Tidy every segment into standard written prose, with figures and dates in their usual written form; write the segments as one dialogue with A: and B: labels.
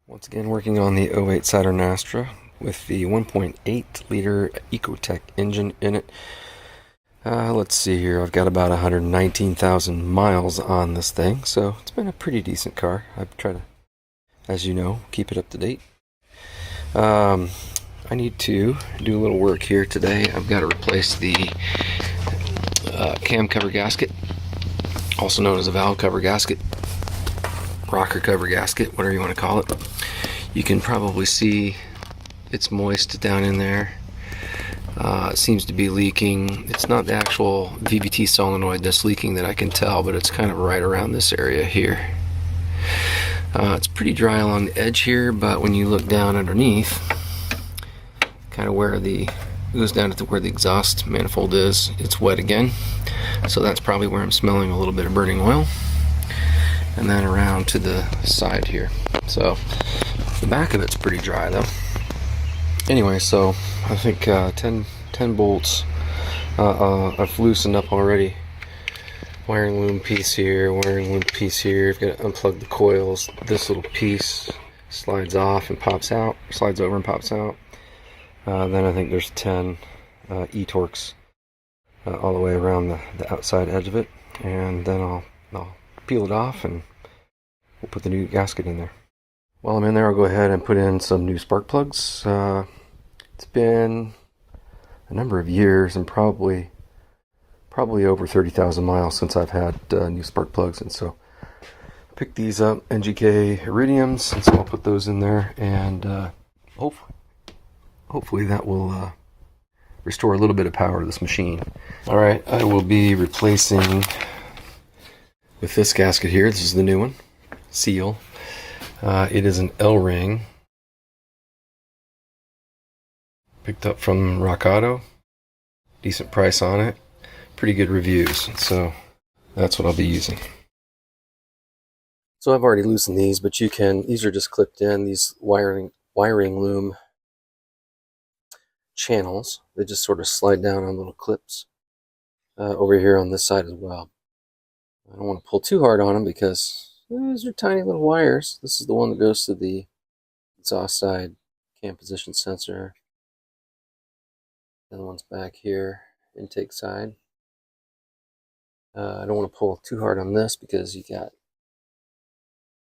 A: Once again, working on the '08 Saturn Astra with the 1.8 liter Ecotec engine in it. Let's see here, I've got about 119,000 miles on this thing, so it's been a pretty decent car. I've tried to, as you know, keep it up to date. I need to do a little work here today. I've got to replace the cam cover gasket, also known as a valve cover gasket, rocker cover gasket, whatever you want to call it. You can probably see it's moist down in there. It seems to be leaking. It's not the actual VVT solenoid that's leaking that I can tell, but it's kind of right around this area here. It's pretty dry along the edge here, but when you look down underneath, kind of where it goes down to where the exhaust manifold is, it's wet again. So that's probably where I'm smelling a little bit of burning oil. And then around to the side here. So the back of it's pretty dry though. Anyway, so I think 10 bolts I've loosened up already. Wiring loom piece here, wiring loom piece here. I've got to unplug the coils. This little piece slides off and pops out, slides over and pops out. Then I think there's 10 E-Torques all the way around the outside edge of it. And then I'll peel it off and we'll put the new gasket in there. While I'm in there, I'll go ahead and put in some new spark plugs. It's been a number of years and probably over 30,000 miles since I've had new spark plugs, and so I picked these up, NGK iridiums, and so I'll put those in there, and hopefully that will restore a little bit of power to this machine. All right, I will be replacing with this gasket here. This is the new one, seal. It is an L-ring. Picked up from Rock Auto. Decent price on it. Pretty good reviews. So that's what I'll be using. So I've already loosened these, but these are just clipped in, these wiring loom channels. They just sort of slide down on little clips over here on this side as well. I don't want to pull too hard on them because these are tiny little wires. This is the one that goes to the exhaust side cam position sensor. The other one's back here, intake side. I don't want to pull too hard on this because you got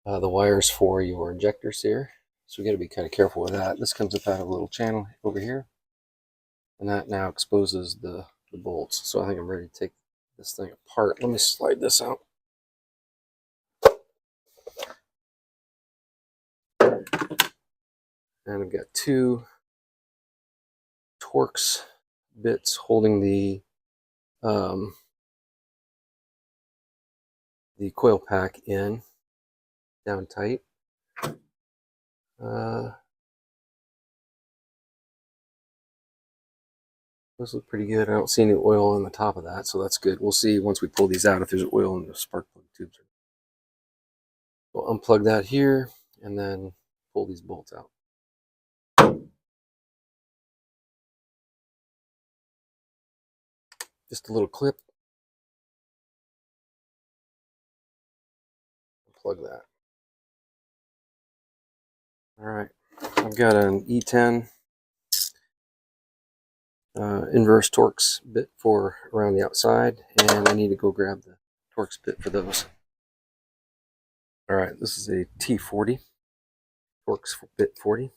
A: the wires for your injectors here. So we got to be kind of careful with that. This comes up out of a little channel over here. And that now exposes the bolts. So I think I'm ready to take this thing apart. Let me slide this out. And I've got two Torx bits holding the coil pack in down tight. Those look pretty good. I don't see any oil on the top of that, so that's good. We'll see once we pull these out if there's oil in the spark plug tubes. We'll unplug that here and then pull these bolts out. Just a little clip. Plug that. All right, I've got an E10 inverse Torx bit for around the outside, and I need to go grab the Torx bit for those. All right, this is a T40 Torx bit 40.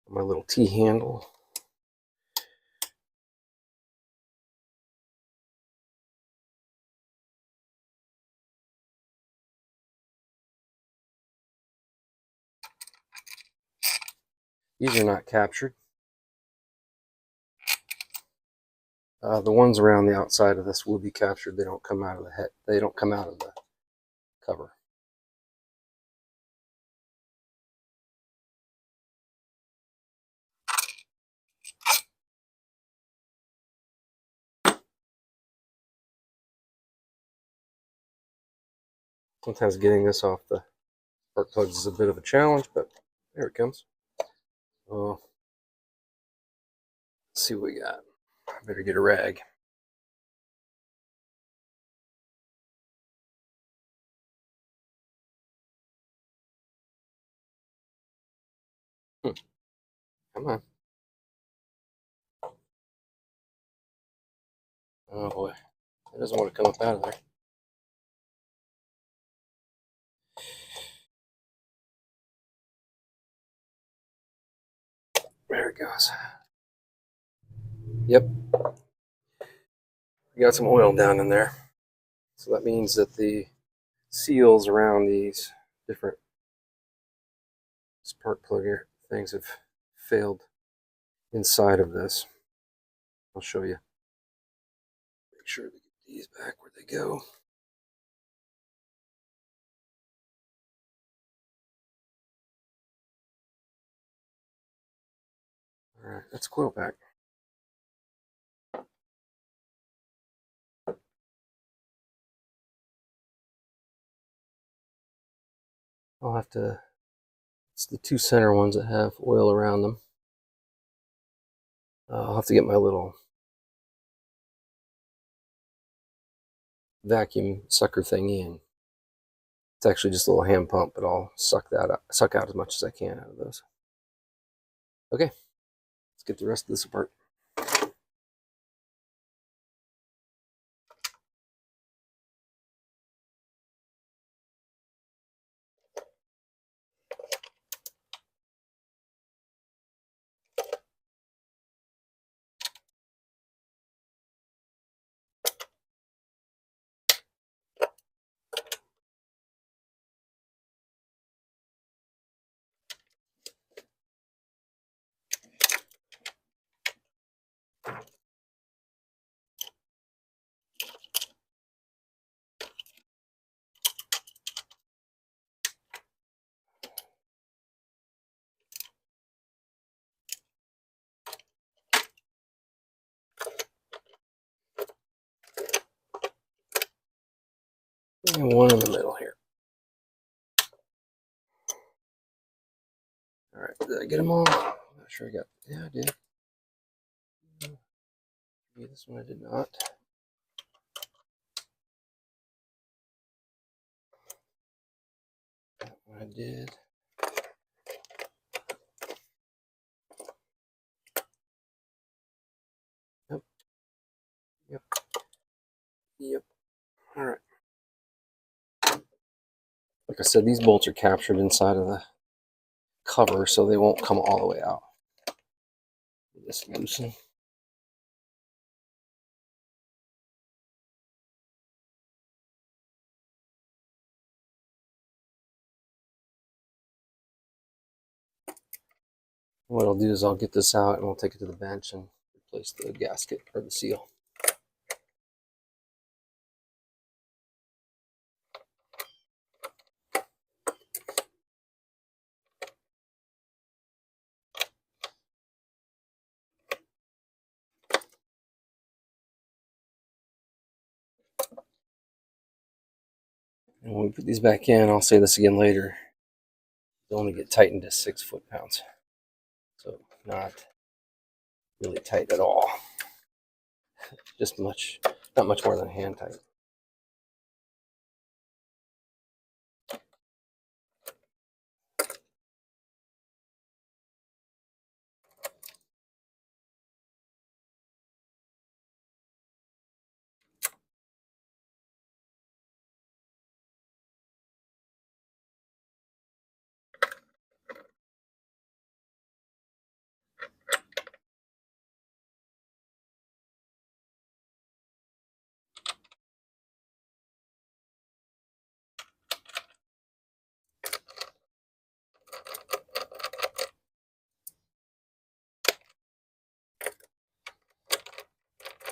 A: My little T handle. These are not captured. The ones around the outside of this will be captured. They don't come out of the head. They don't come out of the cover. Sometimes getting this off the spark plugs is a bit of a challenge, but there it comes. Let's see what we got. I better get a rag. Come on. Oh boy. It doesn't want to come up out of there. There it goes. Yep. We got some oil down in there. So that means that the seals around these different spark plug things have failed inside of this. I'll show you. Make sure to get these back where they go. All right, that's coil pack. I'll have to, it's the two center ones that have oil around them. I'll have to get my little vacuum sucker thing in. It's actually just a little hand pump, but I'll suck out as much as I can out of those. Okay, let's get the rest of this apart. And one in the middle here. All right, did I get them all? I'm not sure I got, yeah, I did. Maybe this one I did not. That one I did. Yep. Yep. Yep. All right. Like I said, these bolts are captured inside of the cover, so they won't come all the way out. Just loosen. What I'll do is I'll get this out and we'll take it to the bench and replace the gasket or the seal. And when we put these back in, I'll say this again later, they only get tightened to 6 foot-pounds. So not really tight at all. Just not much more than hand tight.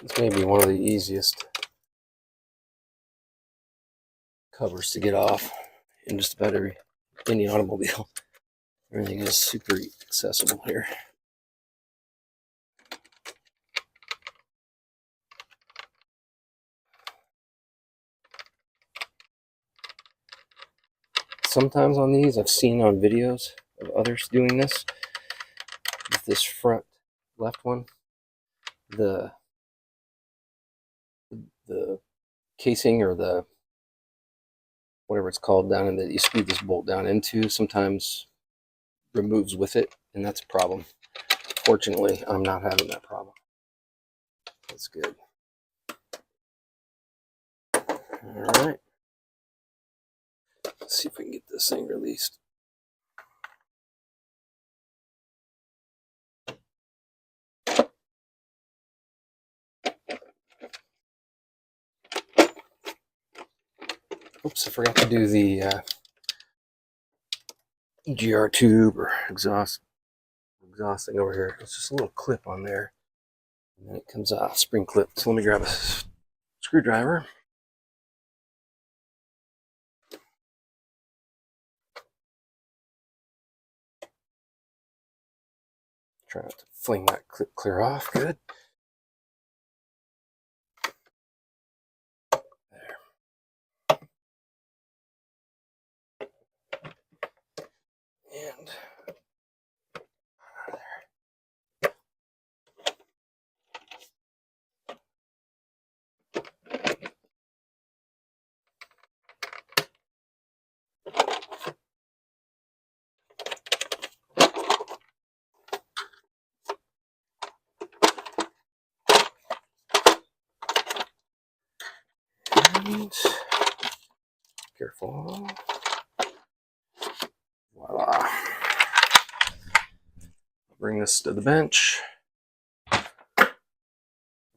A: This may be one of the easiest covers to get off in just about any automobile. Everything is super accessible here. Sometimes on these, I've seen on videos of others doing this. With this front left one, the casing or the whatever it's called down in that you screw this bolt down into sometimes removes with it, and that's a problem. Fortunately, I'm not having that problem. That's good. All right. Let's see if we can get this thing released. Oops, I forgot to do the EGR tube or exhaust thing over here. It's just a little clip on there, and then it comes off, spring clip. So let me grab a screwdriver. Try not to fling that clip clear off. Good. There. And and careful. Voila. Bring this to the bench.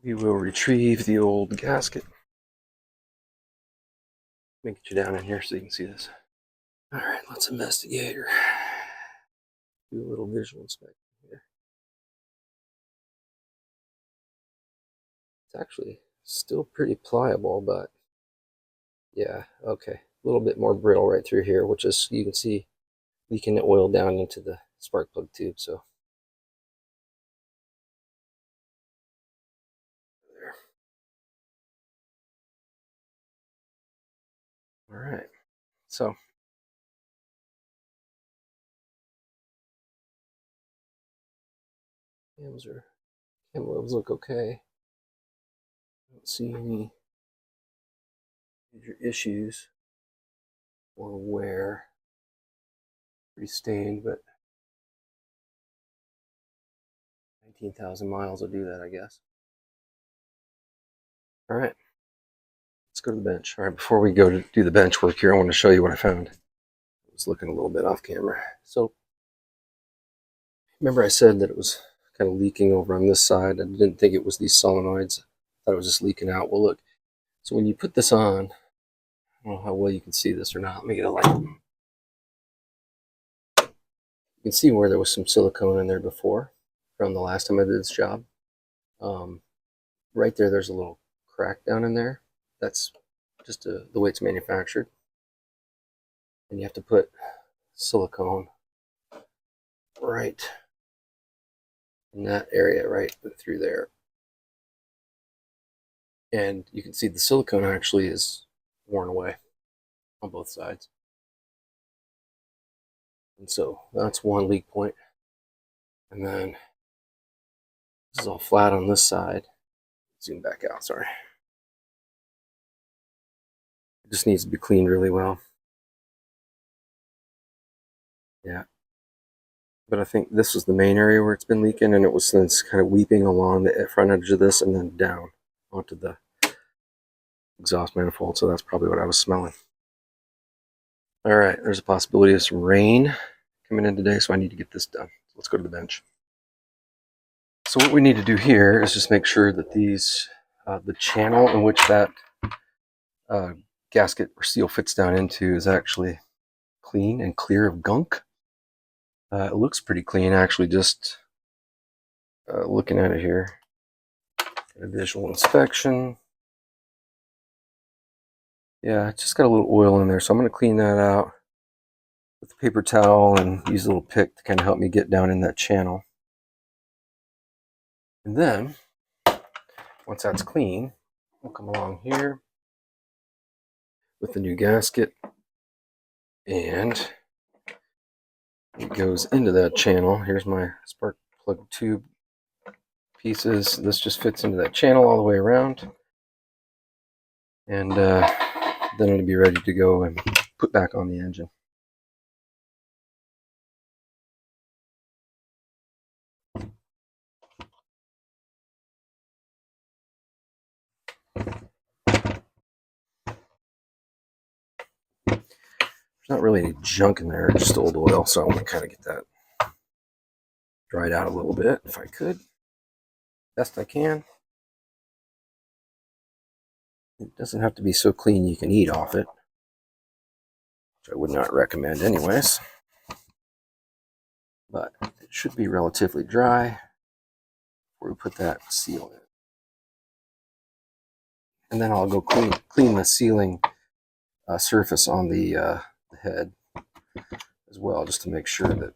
A: We will retrieve the old gasket. Let me get you down in here so you can see this. All right, let's investigate or do a little visual inspection here. It's actually still pretty pliable, but yeah, okay. A little bit more brittle right through here, which is, you can see, leaking the oil down into the spark plug tube. So there. All right. So cam lobes look okay. Don't see any major issues or wear. Pretty stained, but 19,000 miles will do that, I guess. All right, let's go to the bench. All right, before we go to do the bench work here, I want to show you what I found. I was looking a little bit off camera. So remember I said that it was kind of leaking over on this side. I didn't think it was these solenoids. I thought it was just leaking out. Well, look, so when you put this on, I don't know how well you can see this or not. Let me get a light. You can see where there was some silicone in there before from the last time I did this job. Right there, there's a little crack down in there. That's just the way it's manufactured. And you have to put silicone right in that area, right through there. And you can see the silicone actually is worn away on both sides. And so that's one leak point. And then this is all flat on this side. Zoom back out, sorry. It just needs to be cleaned really well. Yeah. But I think this was the main area where it's been leaking, and it was since kind of weeping along the front edge of this and then down onto the exhaust manifold. So that's probably what I was smelling. All right, there's a possibility of some rain coming in today, so I need to get this done. Let's go to the bench. So what we need to do here is just make sure that these, the channel in which that gasket or seal fits down into is actually clean and clear of gunk. It looks pretty clean, actually, just looking at it here. A visual inspection. Yeah, it's just got a little oil in there, so I'm going to clean that out with a paper towel and use a little pick to kind of help me get down in that channel. And then, once that's clean, we'll come along here with the new gasket, and it goes into that channel. Here's my spark plug tube pieces. This just fits into that channel all the way around, and then it'll be ready to go and put back on the engine. There's not really any junk in there, just old oil, so I want to kind of get that dried out a little bit if I could. Best I can. It doesn't have to be so clean you can eat off it, which I would not recommend anyways. But it should be relatively dry before we put that seal in. And then I'll go clean the sealing surface on the head as well, just to make sure that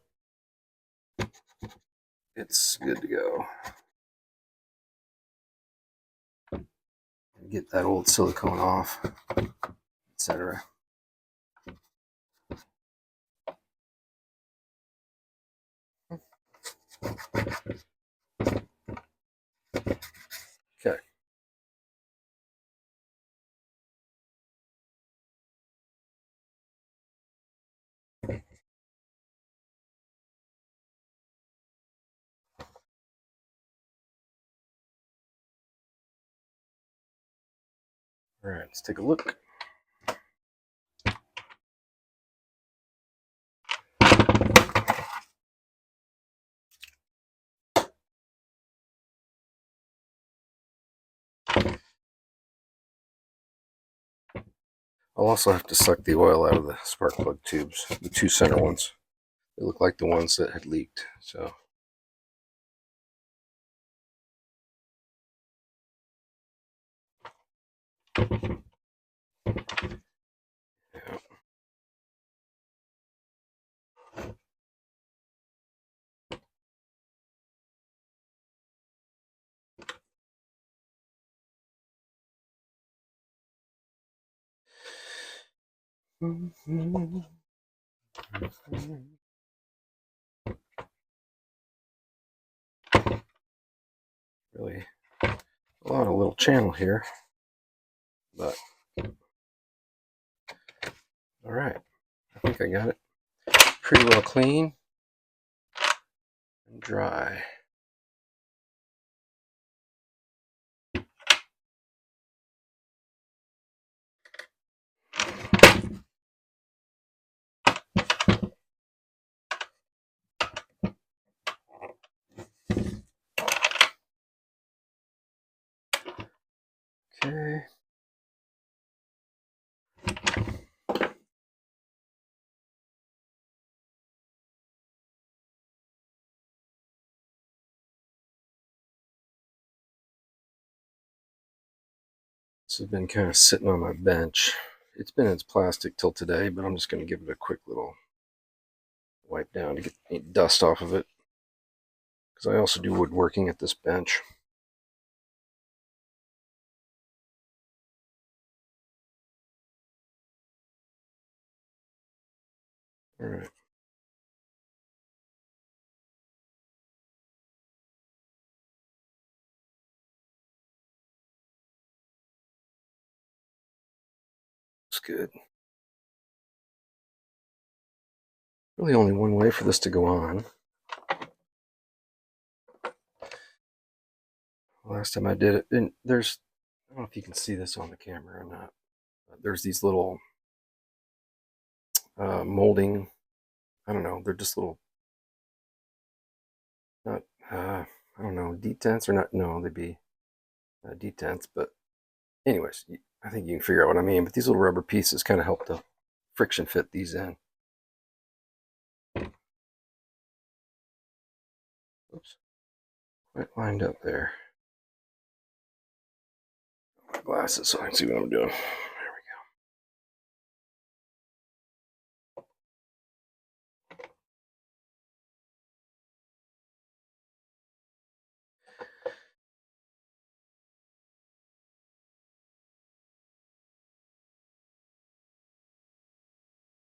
A: it's good to go. Get that old silicone off, etc. Okay. All right, let's take a look. I'll also have to suck the oil out of the spark plug tubes, the two center ones. They look like the ones that had leaked, so. Yeah. Really a lot of little channel here, but all right, I think I got it pretty well clean and dry. Okay. This has been kind of sitting on my bench. It's been in its plastic till today, but I'm just going to give it a quick little wipe down to get any dust off of it, because I also do woodworking at this bench. All right. Looks good. Really only one way for this to go on. Last time I did it, and there's, I don't know if you can see this on the camera or not. There's these little molding, I don't know, they're just little, not, I don't know, detents or not, no, they'd be detents, but anyways, I think you can figure out what I mean, but these little rubber pieces kind of help the friction fit these in. Oops, quite lined up there. My glasses so I can see what I'm doing. There we go.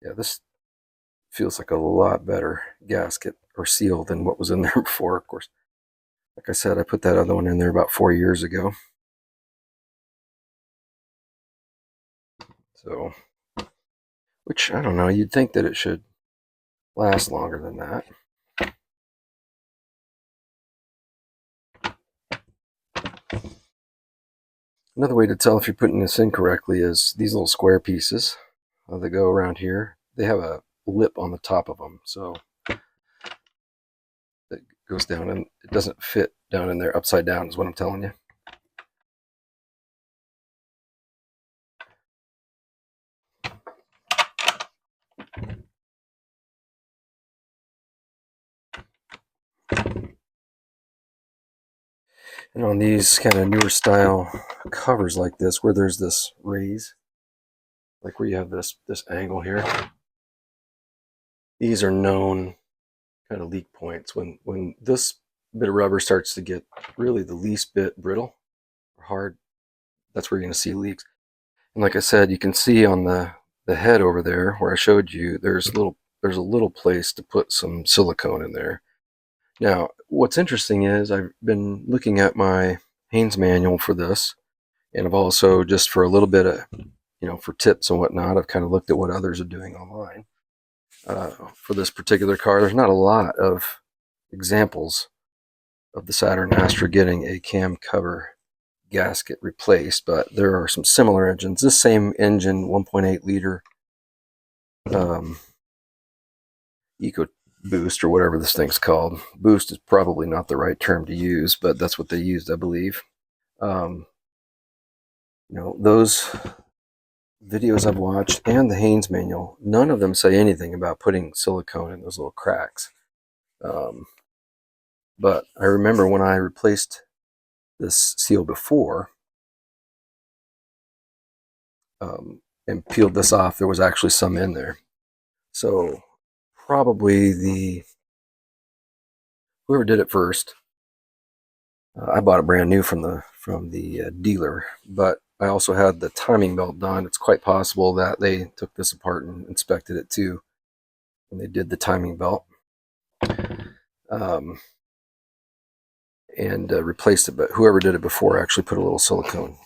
A: Yeah, this feels like a lot better gasket or seal than what was in there before, of course. Like I said, I put that other one in there about 4 years ago. So, which, I don't know, you'd think that it should last longer than that. Another way to tell if you're putting this in correctly is these little square pieces that go around here. They have a lip on the top of them, so it goes down and it doesn't fit down in there upside down is what I'm telling you. And on these kind of newer style covers like this, where there's this raise, like where you have this angle here, these are known kind of leak points. When this bit of rubber starts to get really the least bit brittle or hard, that's where you're going to see leaks. And like I said, you can see on the head over there where I showed you, there's a little place to put some silicone in there. Now, what's interesting is I've been looking at my Haynes manual for this, and I've also, just for a little bit of, for tips and whatnot, I've kind of looked at what others are doing online. For this particular car, there's not a lot of examples of the Saturn Astra getting a cam cover gasket replaced, but there are some similar engines. This same engine, 1.8 liter Eco Boost, or whatever this thing's called. Boost is probably not the right term to use, but that's what they used, I believe. Those videos I've watched and the Haynes manual, none of them say anything about putting silicone in those little cracks. But I remember when I replaced this seal before and peeled this off, there was actually some in there. So probably whoever did it first, I bought it brand new from the dealer, but I also had the timing belt done. It's quite possible that they took this apart and inspected it too when they did the timing belt, and replaced it. But whoever did it before actually put a little silicone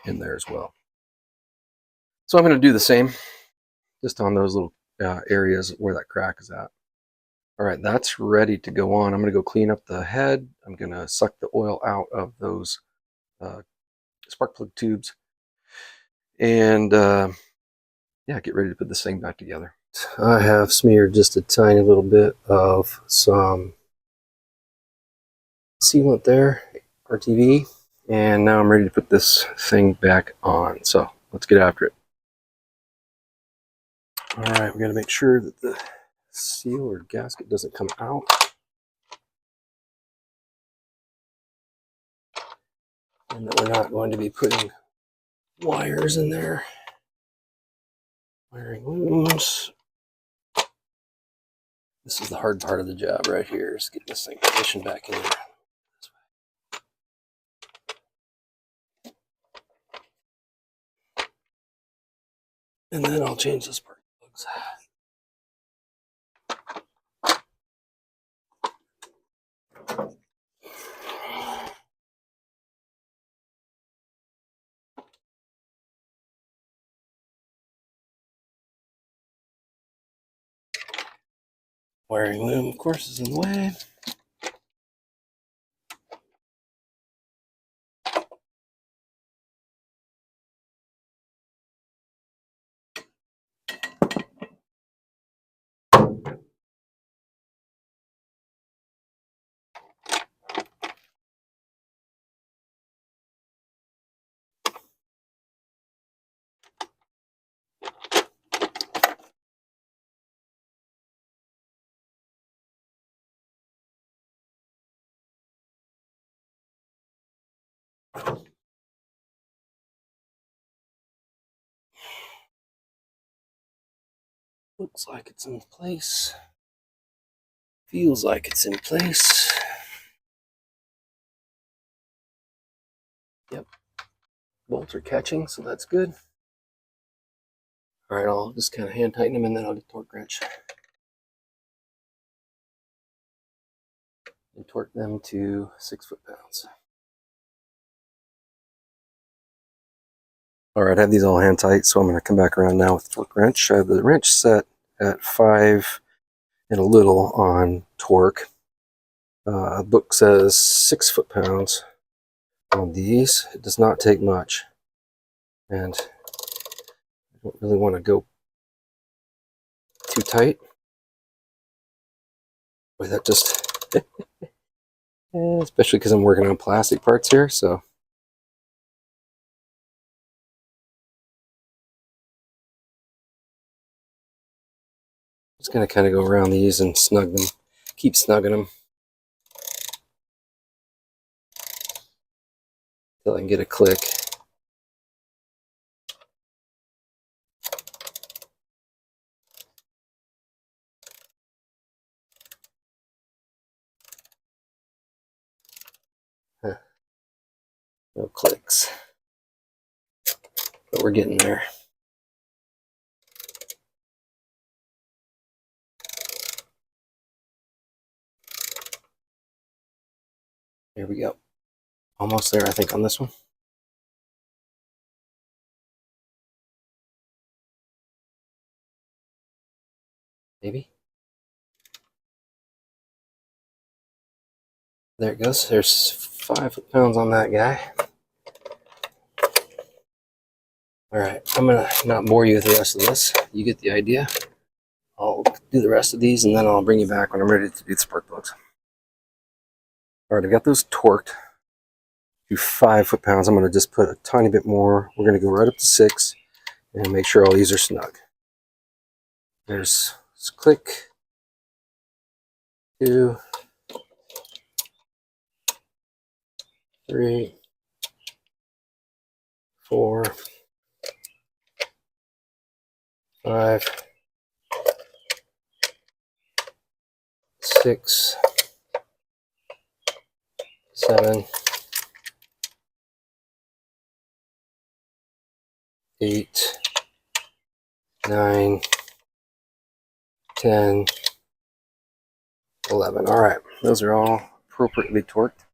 A: in there as well. So I'm going to do the same, just on those little areas where that crack is at. All right, that's ready to go on. I'm going to go clean up the head. I'm going to suck the oil out of those spark plug tubes, and yeah, get ready to put this thing back together. I have smeared just a tiny little bit of some sealant there, RTV, and now I'm ready to put this thing back on. So let's get after it. All right, we got to make sure that the seal or gasket doesn't come out. And that we're not going to be putting wires in there. Wiring looms. This is the hard part of the job right here, is getting this thing positioned back in there. And then I'll change the spark plugs. Wiring loom, of course, is in the way. Looks like it's in place. Feels like it's in place. Yep. Bolts are catching, so that's good. All right, I'll just kind of hand tighten them, and then I'll get a torque wrench and torque them to 6 foot-pounds. All right, I have these all hand tight, so I'm going to come back around now with the torque wrench. I have the wrench set at 5 and a little on torque. Book says 6 foot-pounds, On these, it does not take much. And I don't really want to go too tight. Boy, that just, especially because I'm working on plastic parts here, so. Just gonna kind of go around these and snug them, keep snugging them until I can get a click. Huh. No clicks, but we're getting there. Here we go. Almost there, I think, on this one. Maybe. There it goes. There's 5 foot-pounds on that guy. All right, I'm gonna not bore you with the rest of this. You get the idea. I'll do the rest of these, and then I'll bring you back when I'm ready to do the spark plugs. All right, I got those torqued to 5 foot-pounds. I'm gonna just put a tiny bit more. We're gonna go right up to 6 and make sure all these are snug. There's click, 2, 3, 4, 5, 6, 7, 8, 9, 10, 11. All right, those are all appropriately torqued.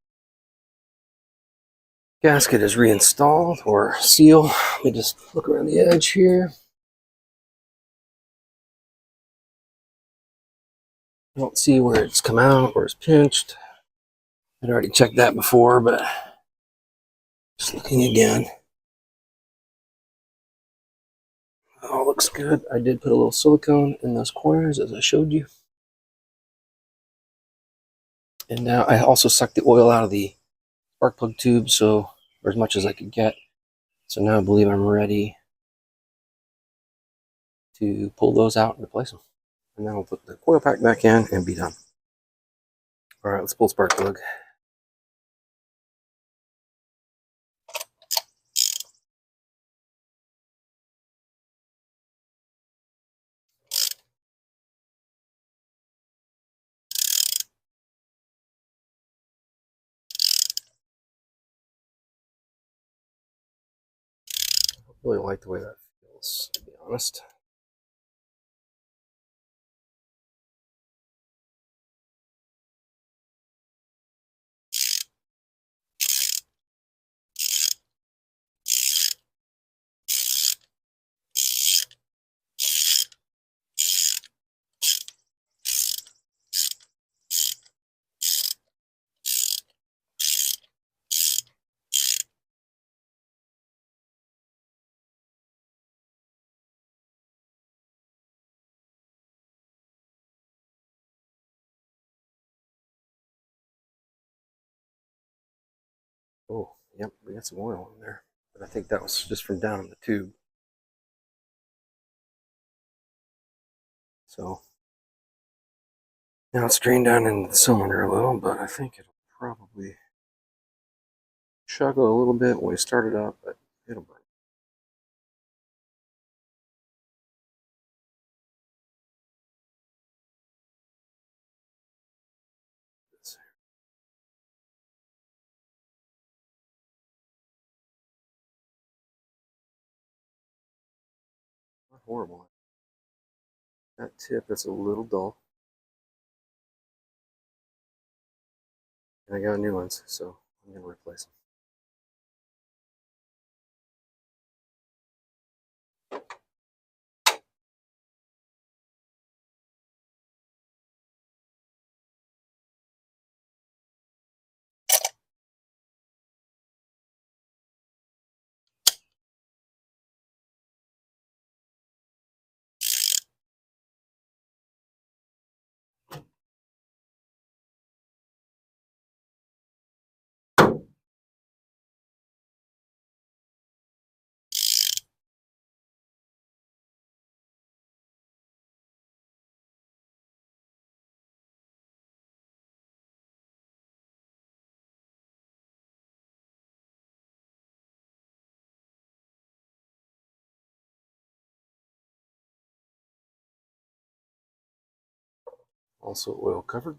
A: Gasket is reinstalled or seal. Let me just look around the edge here. I don't see where it's come out or it's pinched. I'd already checked that before, but just looking again. It all looks good. I did put a little silicone in those corners as I showed you. And now I also sucked the oil out of the spark plug tube, so, or as much as I could get. So now I believe I'm ready to pull those out and replace them. And then we'll put the coil pack back in and be done. All right, let's pull spark plug. I really like the way that feels, to be honest. Oh, yep, we got some oil in there. But I think that was just from down in the tube. So now it's drained down into the cylinder a little, but I think it'll probably chug a little bit when we start it up, but it'll burn. Not horrible. That tip is a little dull. And I got new ones, so I'm going to replace them. Also oil covered.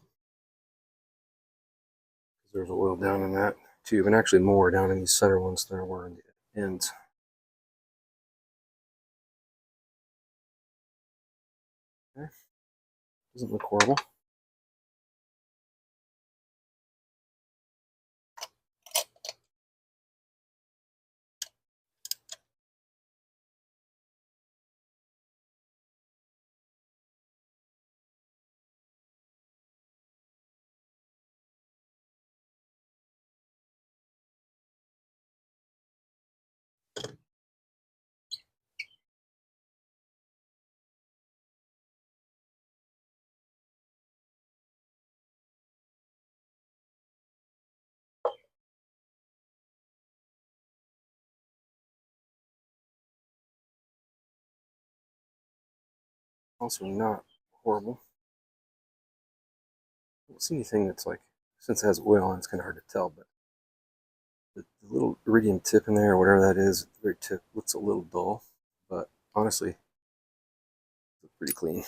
A: There's oil down in that tube, and actually more down in these center ones than there were in the ends. Okay. Doesn't look horrible. Also not horrible. I don't see anything that's like, since it has oil on, it's kind of hard to tell, but the little iridium tip in there, or whatever that is, at the very tip, looks a little dull, but honestly, it's pretty clean.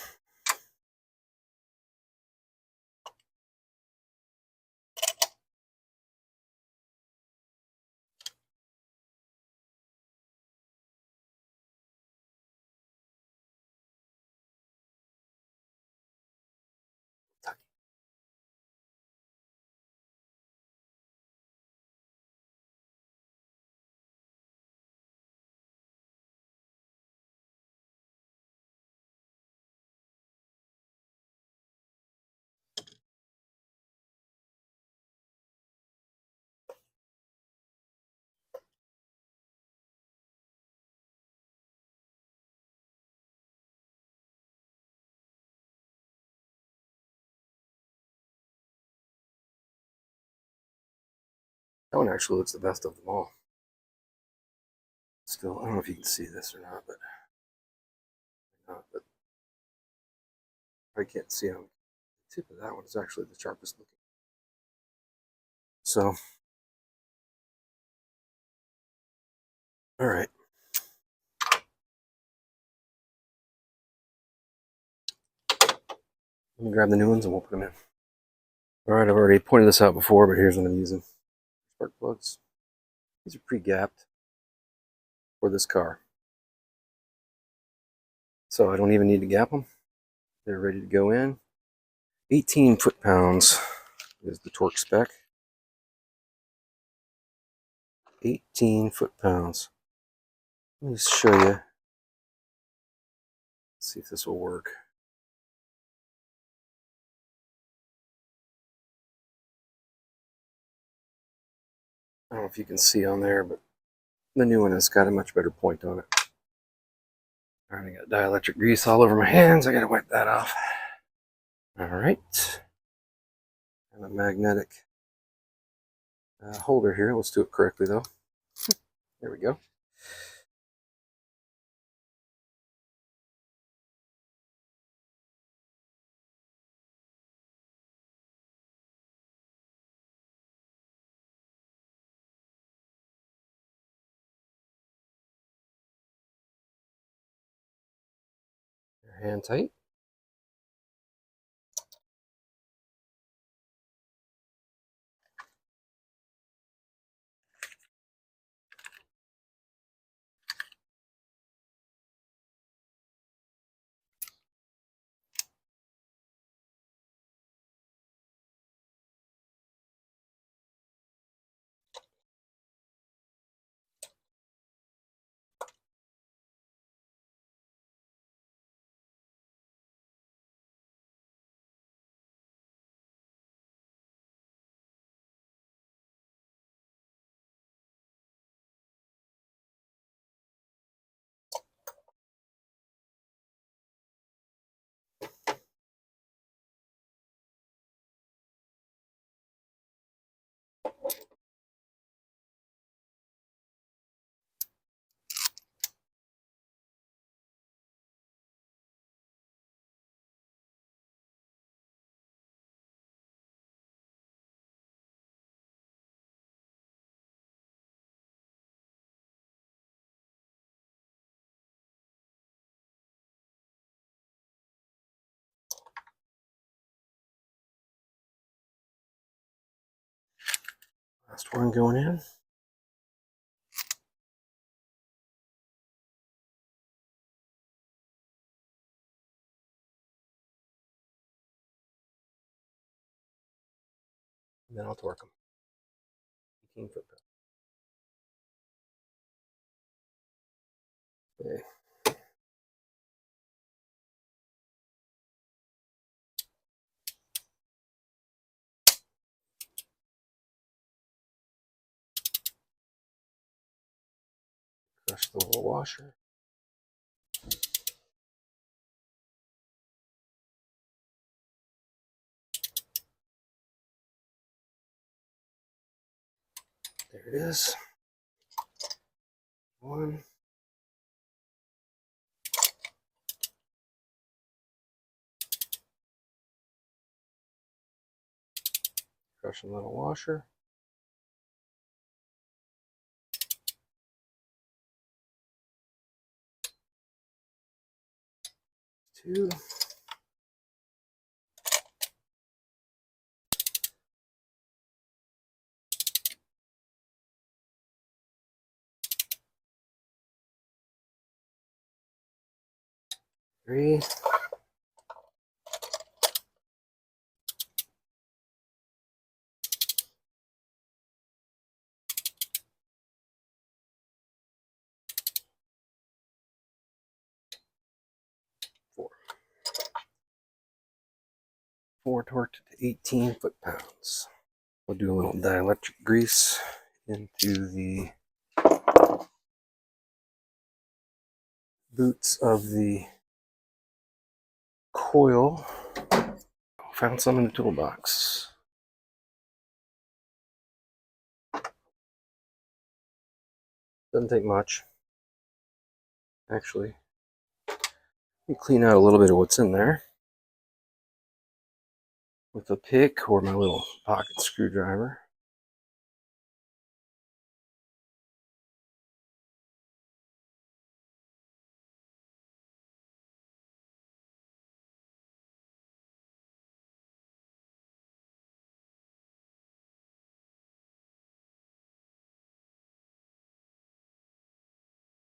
A: That one actually looks the best of them all. Still, I don't know if you can see this or not, but I can't see on the tip of that one is actually the sharpest looking. So, all right. Let me grab the new ones and we'll put them in. All right, I've already pointed this out before, but here's what I'm using. Spark plugs. These are pre-gapped for this car. So I don't even need to gap them. They're ready to go in. 18 foot-pounds is the torque spec. 18 foot-pounds. Let me just show you. Let's see if this will work. I don't know if you can see on there, but the new one has got a much better point on it. All right, I got dielectric grease all over my hands. I gotta wipe that off. All right. And a magnetic holder here. Let's do it correctly though. There we go. Hand tight. Last one going in. And then I'll torque them. 18 foot-pounds. Okay. Crush the little washer. There it is. One. Crush a little washer. Two. Three. 4. 4 torqued to 18 foot-pounds. We'll do a little dielectric grease into the boots of the coil. Found some in the toolbox. Doesn't take much. Actually, let me clean out a little bit of what's in there with a pick or my little pocket screwdriver.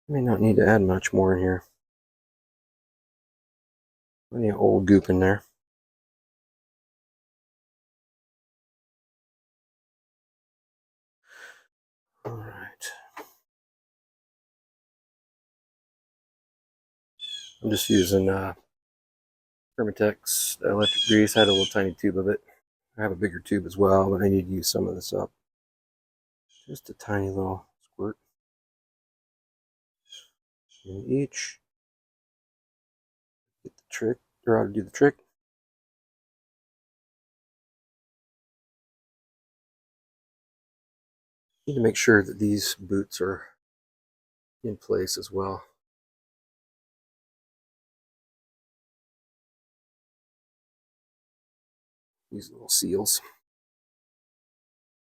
A: May not need to add much more in here. Plenty of old goop in there. All right. I'm just using Permatex electric grease. I had a little tiny tube of it. I have a bigger tube as well, but I need to use some of this up. Just a tiny little squirt in each. Get the trick, or how to do the trick. Need to make sure that these boots are in place as well. These little seals.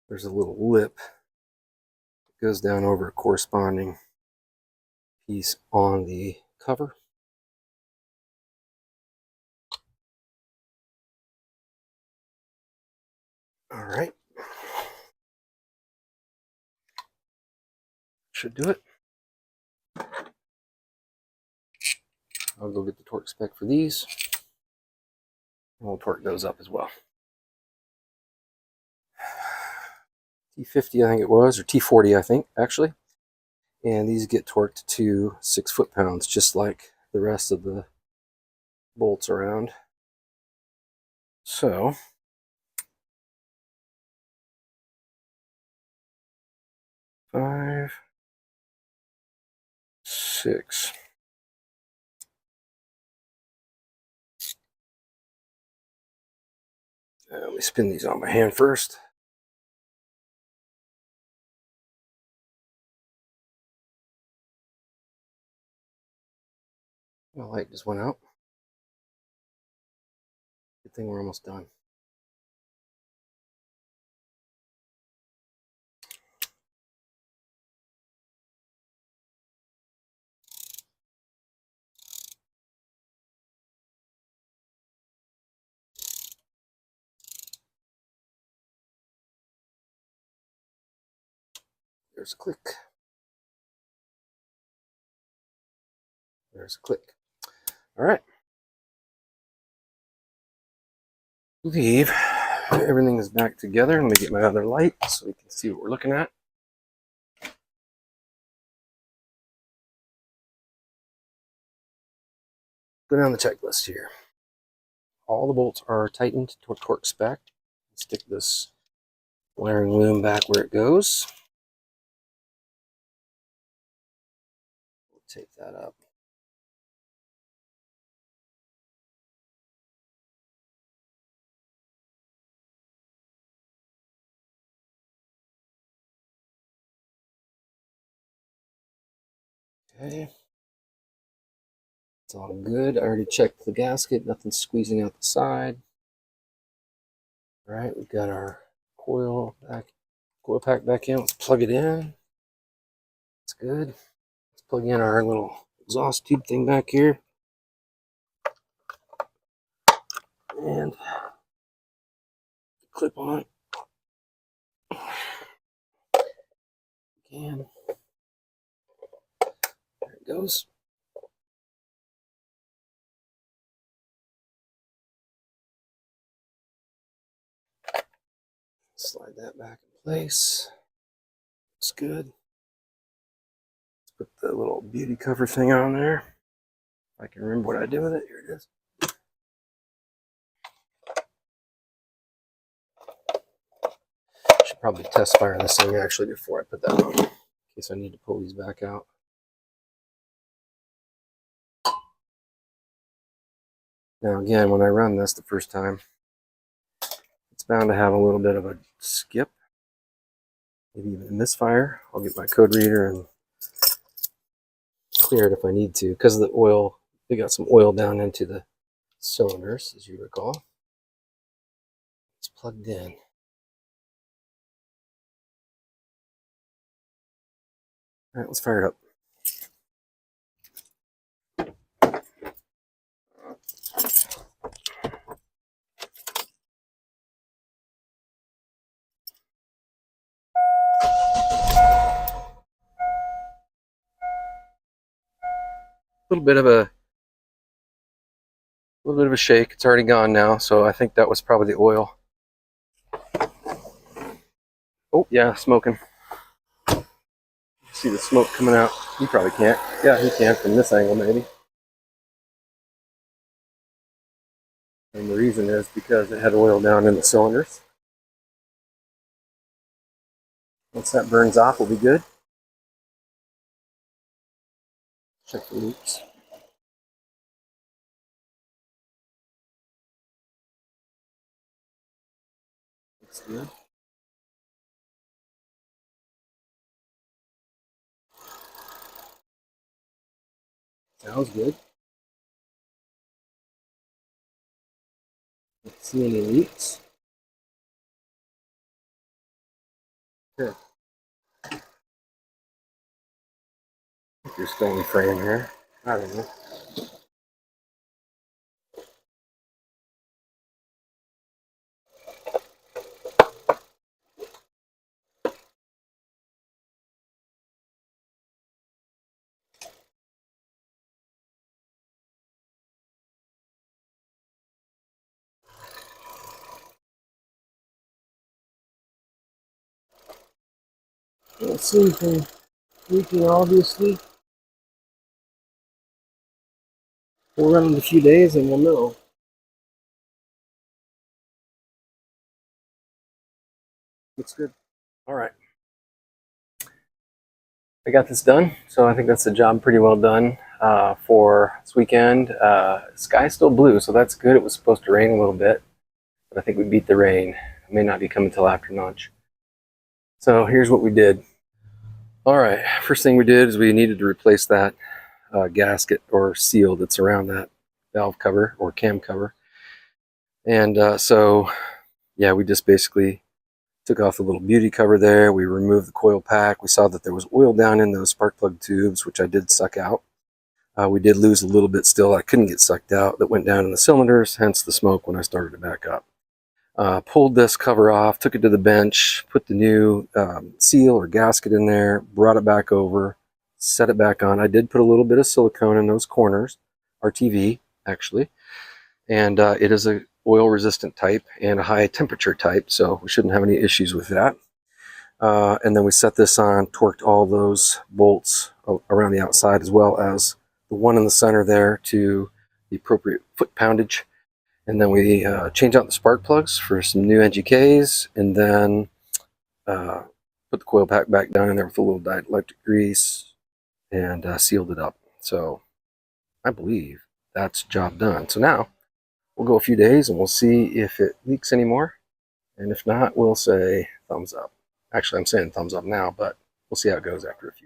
A: There's a little lip that goes down over a corresponding piece on the cover. All right. Should do it. I'll go get the torque spec for these. And we'll torque those up as well. T50 I think it was, or T40 I think actually. And these get torqued to 6 foot-pounds, just like the rest of the bolts around. So, five, 6. Let me spin these on my hand first. The light just went out. Good thing we're almost done. There's a click. There's a click. All right. I believe everything is back together. Let me get my other light so we can see what we're looking at. Go down the checklist here. All the bolts are tightened to torque spec. Stick this wiring loom back where it goes. We'll tape that up. Okay. It's all good. I already checked the gasket. Nothing's squeezing out the side. All right, we've got our coil pack back in. Let's plug it in. That's good. Let's plug in our little exhaust tube thing back here. And clip on it. Again. There it goes. Slide that back in place. Looks good. Let's put the little beauty cover thing on there. If I can remember what I did with it. Here it is. Should probably test fire this thing actually before I put that on, in case I need to pull these back out. Now again, when I run this the first time, it's bound to have a little bit of a skip, maybe even a misfire. I'll get my code reader and clear it if I need to, because of the oil. We got some oil down into the cylinders, as you recall. It's plugged in. All right, let's fire it up. A little bit of a shake. It's already gone now, so I think that was probably the oil. Oh yeah, smoking. See the smoke coming out. You probably can't. Yeah, he can from this angle maybe. And the reason is because it had oil down in the cylinders. Once that burns off, we'll be good. Check the loops. Looks good. Sounds good. Don't see any leaks. Good. Your stone frame here. I don't know. I don't see anything leaking, obviously. We'll run in a few days and we'll know. Looks good. All right. I got this done, so I think that's the job pretty well done for this weekend. Sky's still blue, so that's good. It was supposed to rain a little bit, but I think we beat the rain. It may not be coming till after lunch. So here's what we did. All right, first thing we did is we needed to replace that gasket or seal that's around that valve cover or cam cover. And so, yeah, we just basically took off the little beauty cover there. We removed the coil pack. We saw that there was oil down in those spark plug tubes, which I did suck out. We did lose a little bit still. I couldn't get sucked out. That went down in the cylinders, hence the smoke when I started it back up. Pulled this cover off, took it to the bench, put the new seal or gasket in there, brought it back over, set it back on. I did put a little bit of silicone in those corners, RTV actually, and it is a oil resistant type and a high temperature type, so we shouldn't have any issues with that. And then we set this on, torqued all those bolts around the outside, as well as the one in the center there to the appropriate foot poundage. And then we change out the spark plugs for some new NGKs, and then put the coil pack back down in there with a little dielectric grease and sealed it up. So I believe that's job done. So now we'll go a few days and we'll see if it leaks anymore. And if not, we'll say thumbs up. Actually, I'm saying thumbs up now, but we'll see how it goes after a few.